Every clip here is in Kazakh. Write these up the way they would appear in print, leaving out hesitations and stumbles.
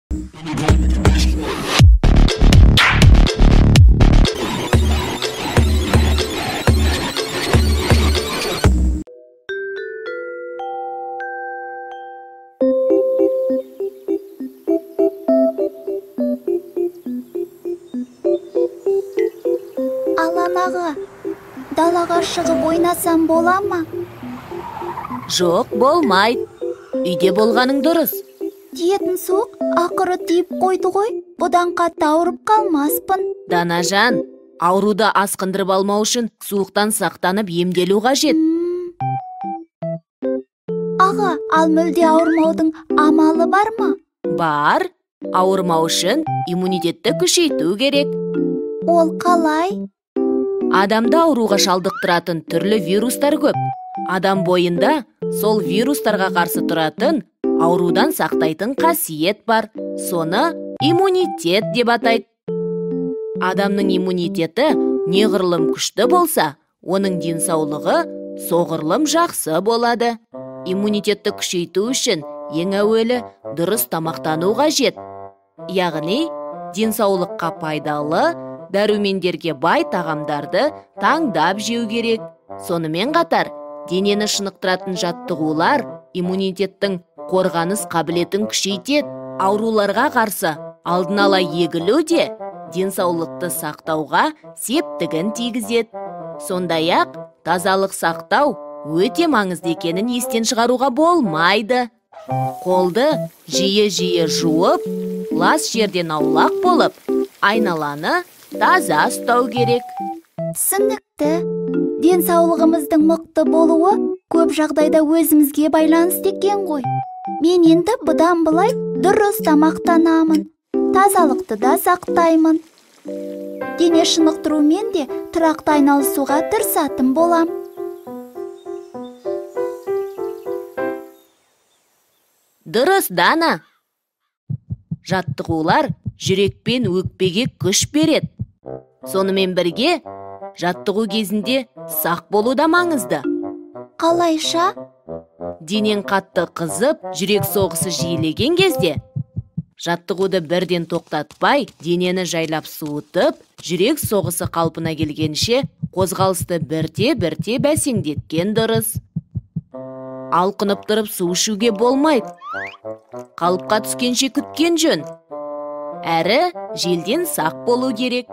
Алан далаға шығып ойнасам бола ма? Жоқ, болмайды. Үйде болғаның дұрыс. Тиетін суық ақыры тиіп қойды ғой. Бұдан қатты ауырып қалмаспын. Данажан, ауруды асқындырып алмау үшін суықтан сақтанып емделу қажет. Аға, ал мүлде ауырмаудың амалы бар ма? Бар. Ауырмау үшін иммунитетті күшейту керек. Ол қалай? Адамды ауруға шалдықтыратын түрлі вирустар көп. Адам бойында сол вирустарға қарсы тұратын аурудан сақтайтын қасиет бар. Соны иммунитет деп атайды. Адамның иммунитеті неғұрлым күшті болса, оның денсаулығы соғұрлым жақсы болады. Иммунитетті күшейту үшін ең әуелі дұрыс тамақтану қажет. Яғни, денсаулыққа пайдалы, дәрумендерге бай тағамдарды таңдап жеу керек. Сонымен қатар, денені шынықтыратын жаттығулар иммунитеттің қорғаныс қабілетін күшейтеді. Ауруларға қарсы алдын ала егілу де денсаулықты сақтауға септігін тигізеді. Сондай-ақ, тазалық сақтау өте маңызды екенін естен шығаруға болмайды. Қолды жиі-жиі жуып, лас жерден аулақ болып, айналаны таза ұстау керек. Түсінікті. Денсаулығымыздың мықты болуы көп жағдайда өзімізге байланысты екен ғой. Мен енді бұдан былай дұрыс тамақтанамын. Тазалықты да сақтаймын. Дене шынықтырумен де тұрақты айналысуға тырысатын болам. Дұрыс, Дана. Жаттығулар жүрек пен өкпеге күш береді. Сонымен бірге, жаттығу кезінде сақ болу да маңызды. Қалайша? Денең қатты қызып, жүрек соғысы жиілеген кезде, жаттығуды бірден тоқтатпай, денені жайлап суытып, жүрек соғысы қалпына келгенше қозғалысты бірте-бірте бәсеңдеткен дұрыс. Алқынып тұрып су ішуге болмайды. Қалыпқа түскенше күткен жөн. Әрі, желден сақ болу керек.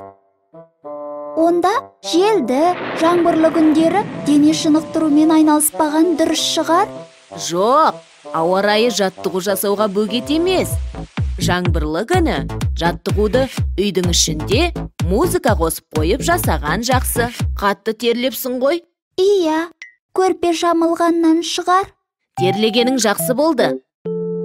Онда желді, жаңбырлы күндері дене шынықтырумен айналыспаған дұрыс шығар? Жоқ, ауа райы жаттығу жасауға бөгет емес. Жаңбырлы күні жаттығуды үйдің ішінде музыка қосып қойып жасаған жақсы. Қатты терлепсің ғой? Иә, көрпе жамылғаннан шығар. Терлегенің жақсы болды.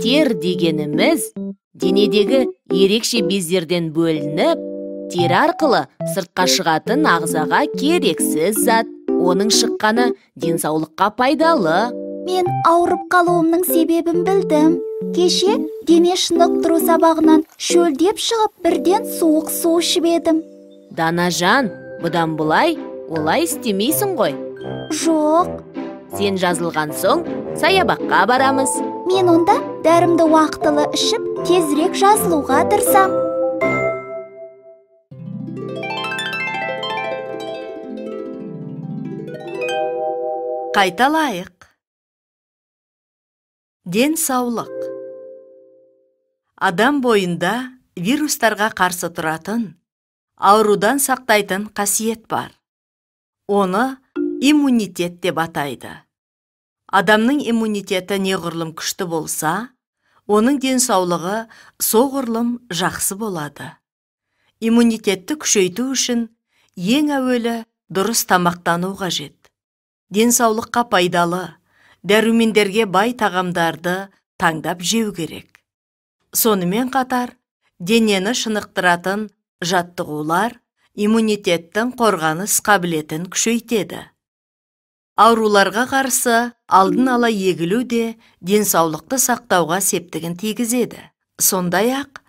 Тер дегеніміз денедегі ерекше бездерден бөлініп, тері арқылы сыртқа шығатын ағзаға керексіз зат. Оның шыққаны денсаулыққа пайдалы. Мен ауырып қалуымның себебін білдім. Кеше дене шынықтыру сабағынан шөлдеп шығып, бірден суық су ішіп едім. Данажан, бұдан бұлай олай істемейсің ғой? Жоқ. Сен жазылған соң саябаққа барамыз. Мен онда дәрімді уақытылы ішіп, тезірек жазылуға тырысам. Қайталайық. Денсаулық. Адам бойында вирустарға қарсы тұратын, аурудан сақтайтын қасиет бар. Оны иммунитет деп атайды. Адамның иммунитеті неғұрлым күшті болса, оның денсаулығы соғұрлым жақсы болады. Иммунитетті күшейту үшін ең әуелі дұрыс тамақтану қажет. Денсаулыққа пайдалы, дәрумендерге бай тағамдарды таңдап жеу керек. Сонымен қатар, денені шынықтыратын жаттығулар иммунитеттің қорғаныс қабілетін күшейтеді. Ауруларға қарсы алдын ала егілу де денсаулықты сақтауға септігін тигізеді. Сондай-ақ,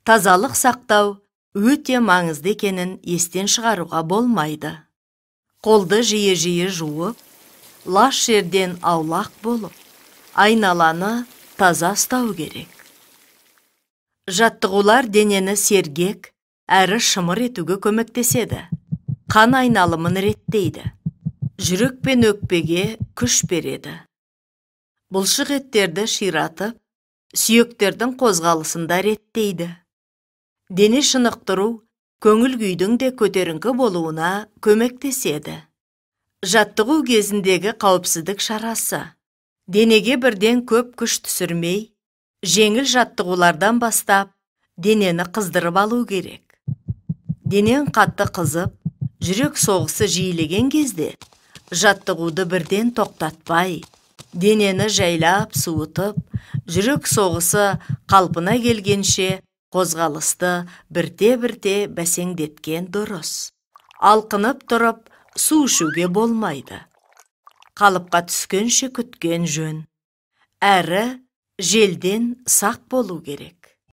тазалық сақтау өте маңызды екенін естен шығаруға болмайды. Қолды жиі-жиі жуып, лас жерден аулақ болып, айналаны таза ұстау керек. Жаттығулар денені сергек, әрі шымыр етуге көмектеседі. Қан айналымын реттейді. Жүрек пен өкпеге күш береді. Бұлшық еттерді ширатып, сүйектердің қозғалысында реттейді. Дене шынықтыру көңіл күйдің де көтеріңкі болуына көмектеседі. Жаттығу кезіндегі қауіпсіздік шарасы. Денеге бірден көп күш түсірмей, жеңіл жаттығулардан бастап, денені қыздырып алу керек. Денен қатты қызып, жүрек соғысы жиілеген кезде, жаттығуды бірден тоқтатпай, денені жайлап суытып, жүрек соғысы қалпына келгенше қозғалысты бірте-бірте бәсеңдеткен дұрыс. Алқынып тұрып, су ішуге болмайды. Қалыпқа түскенше күткен жөн. Әрі желден сақ болу керек.